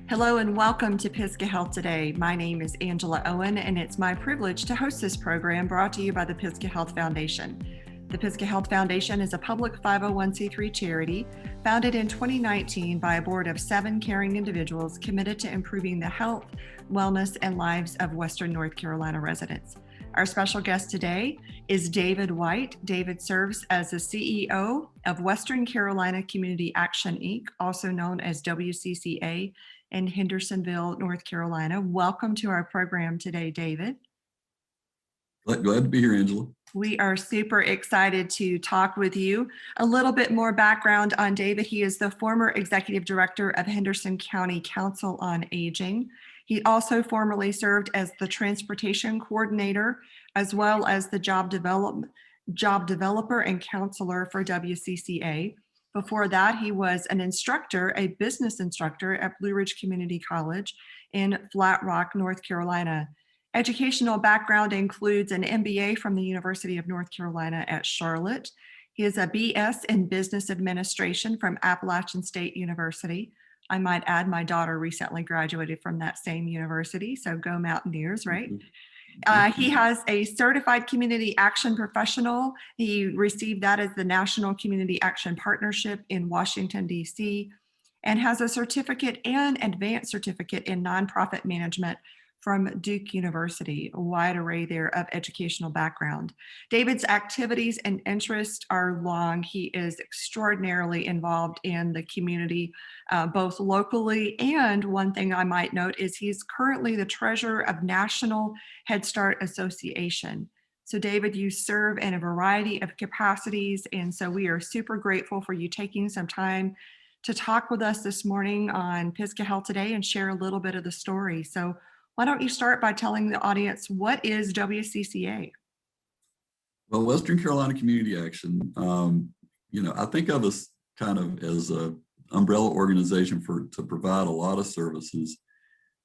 Hello and welcome to Pisgah Health Today. My name is Angela Owen, and it's my privilege to host this program brought to you by the Pisgah Health Foundation. The Pisgah Health Foundation is a public 501c3 charity founded in 2019 by a board of 7 caring individuals committed to improving the health, wellness, and lives of Western North Carolina residents. Our special guest today is David White. David serves as the CEO of Western Carolina Community Action, Inc., also known as WCCA, in Hendersonville, North Carolina. Welcome to our program today, David. Glad to be here, Angela. We are super excited to talk with you. A little bit more background on David. He is the former executive director of Henderson County Council on Aging. He also formerly served as the transportation coordinator, as well as the job developer and counselor for WCCA. Before that, he was an instructor, a business instructor at Blue Ridge Community College in Flat Rock, North Carolina. Educational background includes an MBA from the University of North Carolina at Charlotte. He is a BS in Business Administration from Appalachian State University. I might add, my daughter recently graduated from that same university, so go Mountaineers, right? He has a certified community action professional. He received that as the National Community Action Partnership in Washington, D.C., and has a certificate and advanced certificate in nonprofit management from Duke University, a wide array there of educational background. David's activities and interests are long. He is extraordinarily involved in the community, both locally, and one thing I might note is he's currently the treasurer of National Head Start Association. So David, you serve in a variety of capacities, and so we are super grateful for you taking some time to talk with us this morning on Pisgah Health Today and share a little bit of the story. So why don't you start by telling the audience, what is WCCA? Well, Western Carolina Community Action, I think of us kind of as an umbrella organization to provide a lot of services.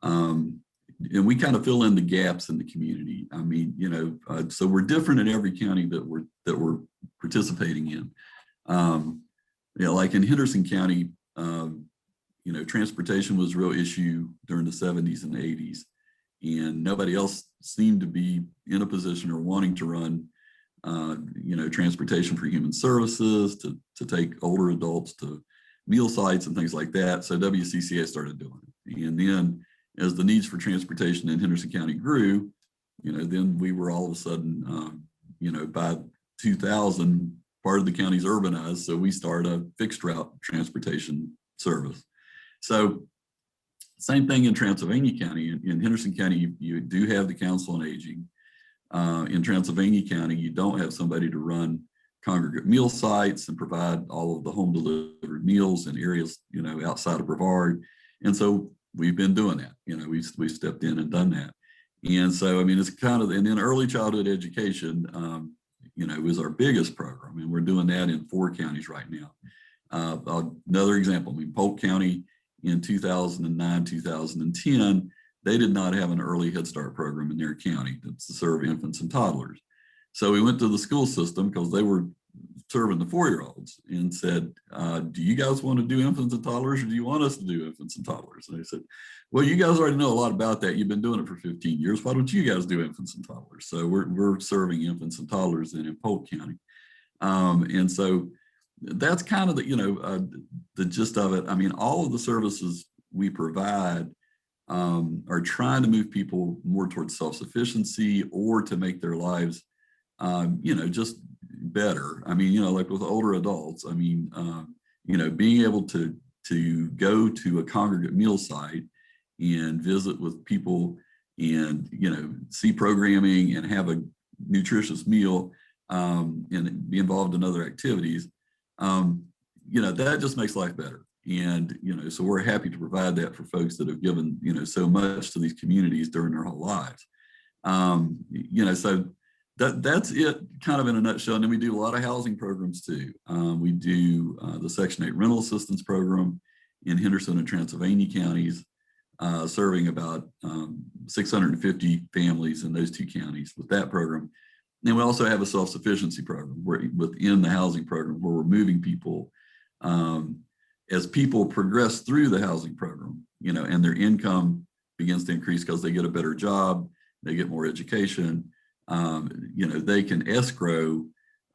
And we kind of fill in the gaps in the community. I mean, so we're different in every county that we're participating in. Like in Henderson County, transportation was a real issue during the 70s and 80s. And nobody else seemed to be in a position or wanting to run, transportation for human services, to take older adults to meal sites and things like that. So WCCA started doing it. And then as the needs for transportation in Henderson County grew, then we were all of a sudden, by 2000, part of the county's urbanized. So we started a fixed route transportation service. So same thing in Transylvania County. In Henderson County, you do have the Council on Aging. In Transylvania County, you don't have somebody to run congregate meal sites and provide all of the home delivered meals in areas, outside of Brevard. And so we've been doing that. We've stepped in and done that. And so, it's kind of, and then early childhood education, is our biggest program. And we're doing that in 4 counties right now. Another example, Polk County, in 2009, 2010, they did not have an early Head Start program in their county to serve infants and toddlers. So we went to the school system because they were serving the 4-year-olds and said, do you guys want to do infants and toddlers, or do you want us to do infants and toddlers? And they said, well, you guys already know a lot about that. You've been doing it for 15 years. Why don't you guys do infants and toddlers? So we're serving infants and toddlers in Polk County. And so that's kind of the gist of it. All of the services we provide are trying to move people more towards self-sufficiency or to make their lives, just better. Like with older adults, being able to go to a congregate meal site and visit with people and, see programming and have a nutritious meal and be involved in other activities. That just makes life better. And, so we're happy to provide that for folks that have given, so much to these communities during their whole lives. So that's it kind of in a nutshell. And then we do a lot of housing programs too. We do the Section 8 rental assistance program in Henderson and Transylvania counties, serving about 650 families in those 2 counties with that program. And we also have a self-sufficiency program within the housing program where we're moving people as people progress through the housing program. and their income begins to increase because they get a better job, they get more education, they can escrow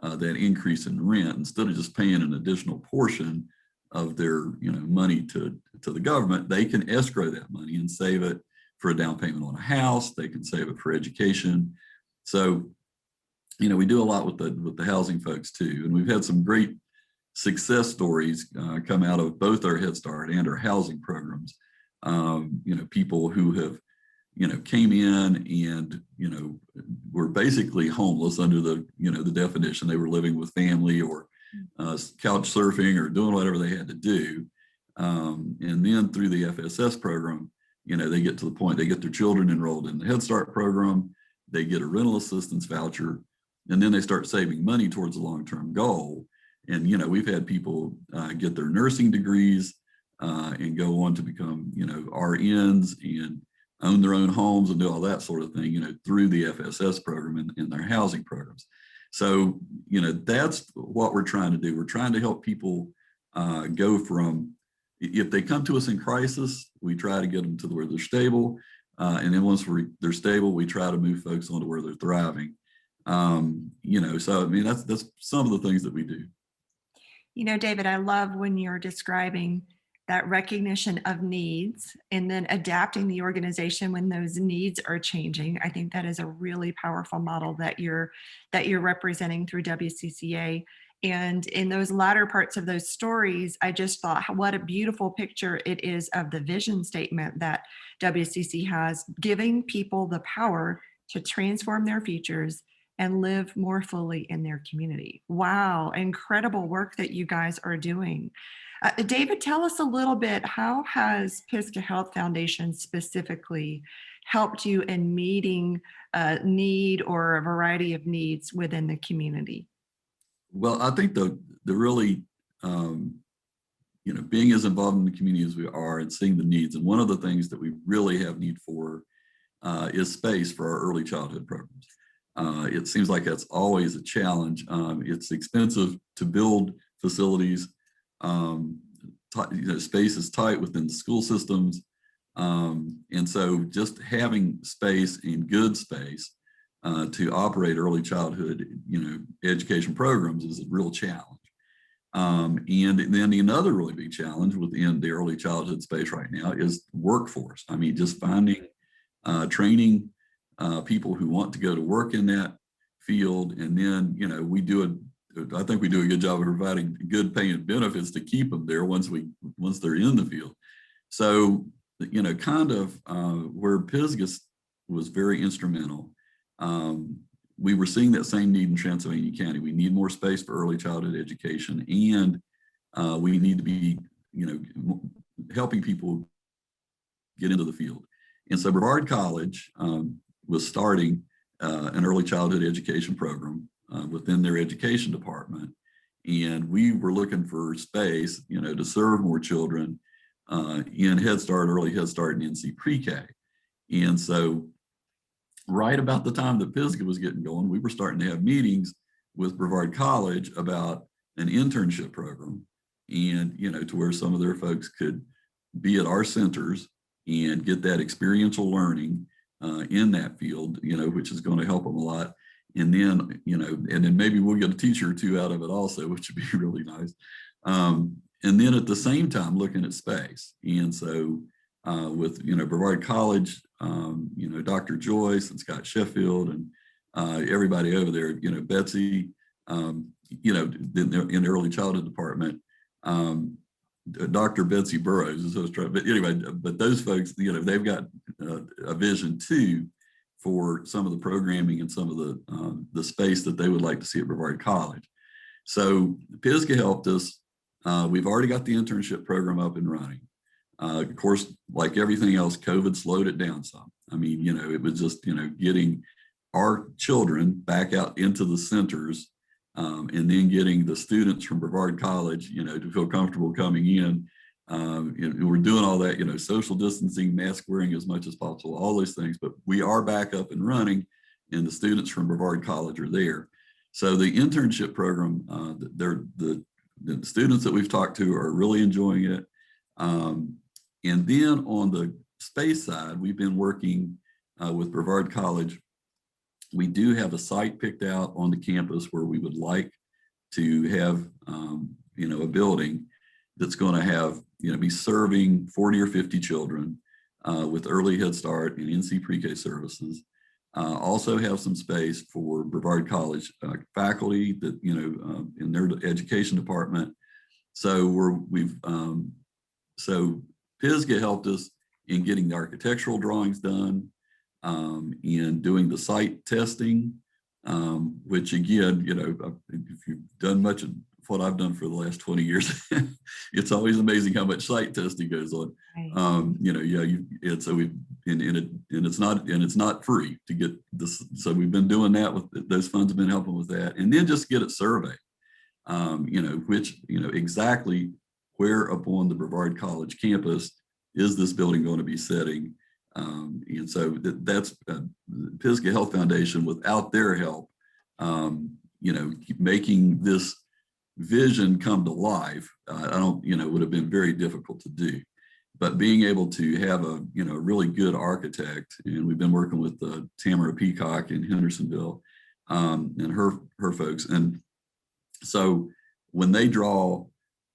that increase in rent instead of just paying an additional portion of their money to the government. They can escrow that money and save it for a down payment on a house. They can save it for education. So we do a lot with the housing folks too, and we've had some great success stories come out of both our Head Start and our housing programs. People who have came in and were basically homeless under the the definition. They were living with family or couch surfing or doing whatever they had to do, and then through the FSS program, they get to the point they get their children enrolled in the Head Start program, they get a rental assistance voucher, and then they start saving money towards a long-term goal. And we've had people get their nursing degrees and go on to become RNs and own their own homes and do all that sort of thing through the FSS program and their housing programs. So that's what we're trying to do. We're trying to help people go from, if they come to us in crisis, we try to get them to where they're stable, and then once they're stable, we try to move folks onto where they're thriving. So that's some of the things that we do. David, I love when you're describing that recognition of needs and then adapting the organization when those needs are changing. I think that is a really powerful model that you're representing through WCCA. And in those latter parts of those stories, I just thought what a beautiful picture it is of the vision statement that WCC has, giving people the power to transform their futures and live more fully in their community. Wow, incredible work that you guys are doing. David, tell us a little bit, how has Pisgah Health Foundation specifically helped you in meeting a need or a variety of needs within the community? Well, I think the really, being as involved in the community as we are and seeing the needs, and one of the things that we really have need for is space for our early childhood programs. It seems like that's always a challenge. It's expensive to build facilities. Space is tight within the school systems. And so just having space and good space to operate early childhood, education programs is a real challenge. And then another really big challenge within the early childhood space right now is workforce. I mean, just finding, training people who want to go to work in that field. And then, I think we do a good job of providing good paying benefits to keep them there once they're in the field. So, where Pisgah was very instrumental, we were seeing that same need in Transylvania County. We need more space for early childhood education, and we need to be, helping people get into the field. And so Brevard College was starting an early childhood education program within their education department. And we were looking for space, to serve more children in Head Start, early Head Start, and NC Pre-K. And so right about the time that Pisgah was getting going, we were starting to have meetings with Brevard College about an internship program, and, to where some of their folks could be at our centers and get that experiential learning in that field, which is going to help them a lot. And then, and then maybe we'll get a teacher or two out of it also, which would be really nice. And then at the same time, looking at space. And so with, Brevard College, Dr. Joyce and Scott Sheffield and everybody over there, Betsy, in the early childhood department, Dr. Betsy Burrows is but anyway, but those folks, they've got a vision too for some of the programming and some of the space that they would like to see at Brevard College. So Pisgah helped us. We've already got the internship program up and running. Of course, like everything else, COVID slowed it down some. I mean, it was just, getting our children back out into the centers, and then getting the students from Brevard College, to feel comfortable coming in. We're doing all that, social distancing, mask wearing as much as possible, all those things, but we are back up and running, and the students from Brevard College are there. So the internship program, the students that we've talked to are really enjoying it. And then on the space side, we've been working with Brevard College. We do have a site picked out on the campus where we would like to have, a building that's going to have, be serving 40 or 50 children with early Head Start and NC pre-K services. Also have some space for Brevard College faculty that, in their education department. So so Pisgah helped us in getting the architectural drawings done, and doing the site testing, which again, if you've done much of what I've done for the last 20 years, it's always amazing how much site testing goes on. Right. And so it's not free to get this. So we've been doing that with those funds have been helping with that, and then just get it surveyed, exactly where upon the Brevard College campus is this building going to be sitting. And so that's Pisgah Health Foundation, without their help, making this vision come to life, would have been very difficult to do. But being able to have a really good architect, and we've been working with Tamara Peacock in Hendersonville, and her folks, and so when they draw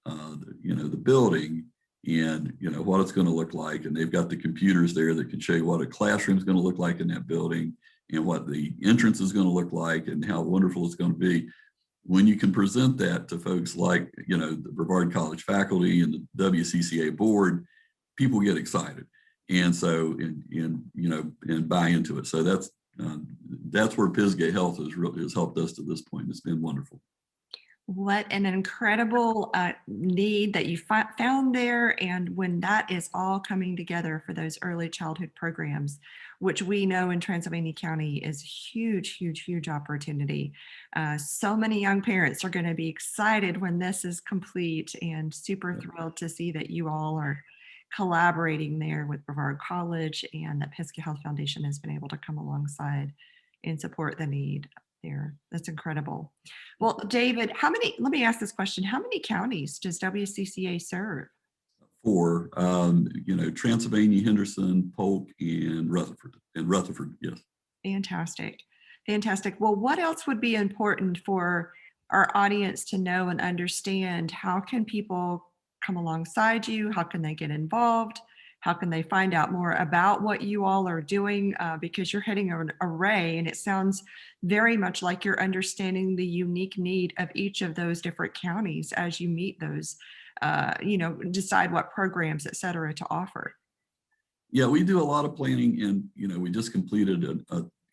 the building and what it's going to look like, and they've got the computers there that can show you what a classroom is going to look like in that building and what the entrance is going to look like and how wonderful it's going to be. When you can present that to folks like the Brevard College faculty and the WCCA board, people get excited, and so and buy into it. So that's where Pisgah Health has helped us to this point. It's been wonderful. What an incredible need that you found there. And when that is all coming together for those early childhood programs, which we know in Transylvania County is huge, huge, huge opportunity. So many young parents are going to be excited when this is complete, and super thrilled to see that you all are collaborating there with Brevard College, and that Pisgah Health Foundation has been able to come alongside and support the need there. That's incredible. Well, David, let me ask this question. How many counties does WCCA serve? For, Transylvania, Henderson, Polk, and Rutherford, yes. Fantastic. Fantastic. Well, what else would be important for our audience to know and understand? How can people come alongside you? How can they get involved? How can they find out more about what you all are doing? Because you're hitting an array, and it sounds very much like you're understanding the unique need of each of those different counties as you meet those, decide what programs, et cetera, to offer. Yeah, we do a lot of planning, and, we just completed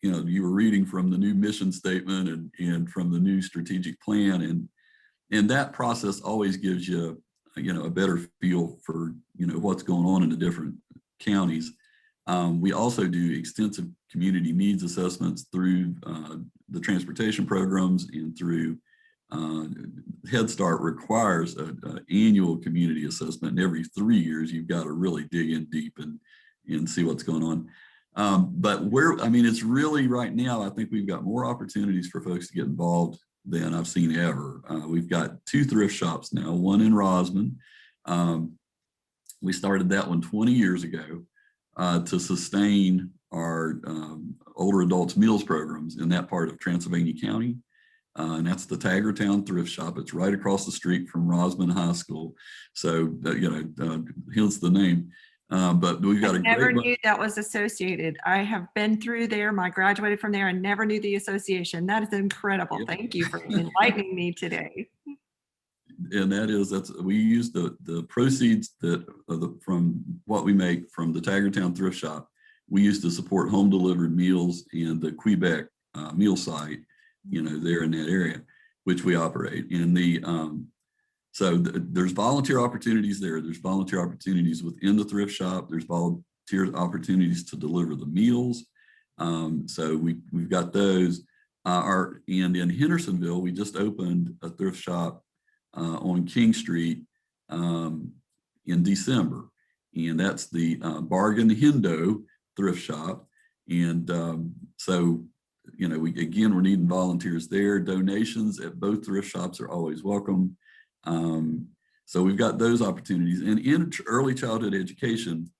you were reading from the new mission statement and from the new strategic plan, and that process always gives you a better feel for what's going on in the different counties. We also do extensive community needs assessments through the transportation programs, and through Head Start requires an annual community assessment, and every 3 years you've got to really dig in deep and see what's going on. But it's really right now, I think we've got more opportunities for folks to get involved than I've seen ever. We've got 2 thrift shops now, one in Rosman. We started that one 20 years ago to sustain our older adults meals programs in that part of Transylvania County. And that's the Tigertown Thrift Shop. It's right across the street from Rosman High School. So, hence the name. But we've got never knew that was associated. I have been through there. I graduated from there and never knew the association. That is incredible. Yep. Thank you for enlightening me today. And we use the proceeds from what we make from the Tigertown Thrift Shop. We use to support home delivered meals and the Quebec meal site, there in that area, which we operate. And so there's volunteer opportunities there. There's volunteer opportunities within the thrift shop. There's volunteer opportunities to deliver the meals. So we've got those. And in Hendersonville, we just opened a thrift shop on King Street in December. And that's the Bargain Hendo Thrift Shop. And so, we're needing volunteers there. Donations at both thrift shops are always welcome. So we've got those opportunities. And in early childhood education,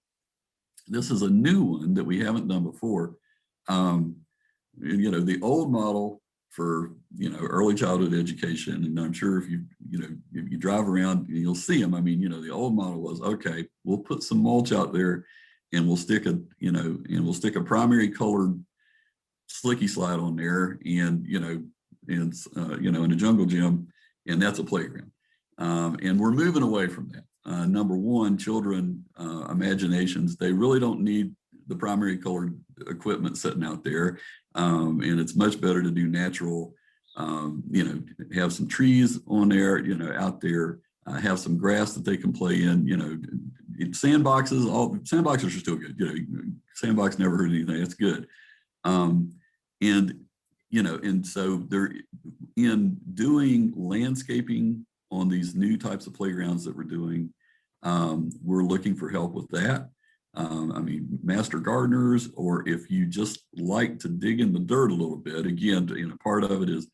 this is a new one that we haven't done before. The old model for, early childhood education, and I'm sure if you drive around, you'll see them. I mean, the old model was, okay, we'll put some mulch out there and we'll stick a primary colored slicky slide on there and, in a jungle gym, and that's a playground. And we're moving away from that. Number one, children, imaginations, they really don't need the primary colored equipment sitting out there. And it's much better to do natural, have some trees on there, out there, have some grass that they can play in, sandboxes are still good. Sandbox never hurt anything. That's good. And so they're in doing landscaping on these new types of playgrounds that we're doing. We're looking for help with that. Master gardeners, or if you just like to dig in the dirt a little bit, again, part of it is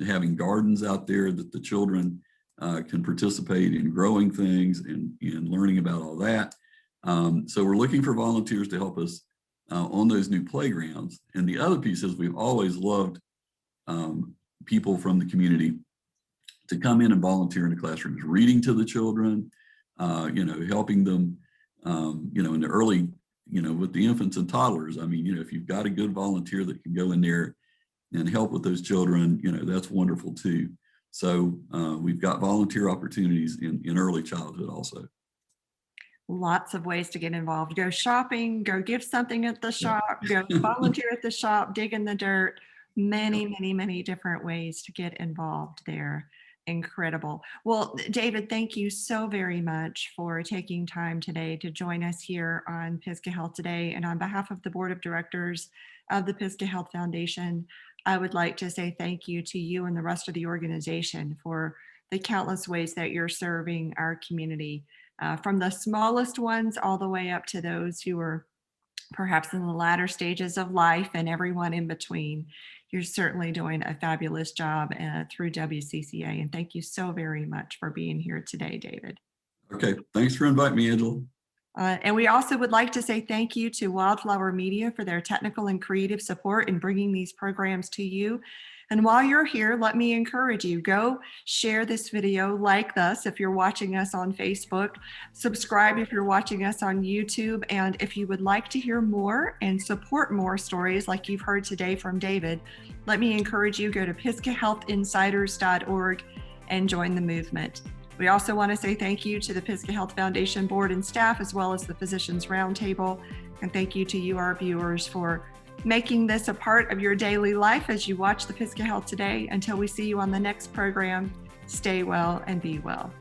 having gardens out there that the children can participate in growing things and learning about all that. So we're looking for volunteers to help us on those new playgrounds. And the other piece is we've always loved people from the community to come in and volunteer in the classrooms, reading to the children, helping them, in the early, with the infants and toddlers. If you've got a good volunteer that can go in there and help with those children, that's wonderful too. So we've got volunteer opportunities in early childhood also. Lots of ways to get involved. Go shopping, go give something at the shop, go volunteer at the shop, dig in the dirt. Many different ways to get involved there. Incredible. Well, David, thank you so very much for taking time today to join us here on Pisgah Health Today. And on behalf of the Board of Directors of the Pisgah Health Foundation, I would like to say thank you to you and the rest of the organization for the countless ways that you're serving our community, from the smallest ones all the way up to those who are perhaps in the latter stages of life and everyone in between. You're certainly doing a fabulous job through WCCA. And thank you so very much for being here today, David. Okay, thanks for inviting me, Angela. And we also would like to say thank you to Wildflower Media for their technical and creative support in bringing these programs to you. And while you're here, let me encourage you, go share this video, like us if you're watching us on Facebook, subscribe if you're watching us on YouTube. And if you would like to hear more and support more stories like you've heard today from David, let me encourage you, go to pisgahealthinsiders.org and join the movement. We also want to say thank you to the Pisgah Health Foundation board and staff, as well as the Physicians Roundtable. And thank you to you, our viewers, for making this a part of your daily life as you watch the Pisgah Health Today. Until we see you on the next program, stay well and be well.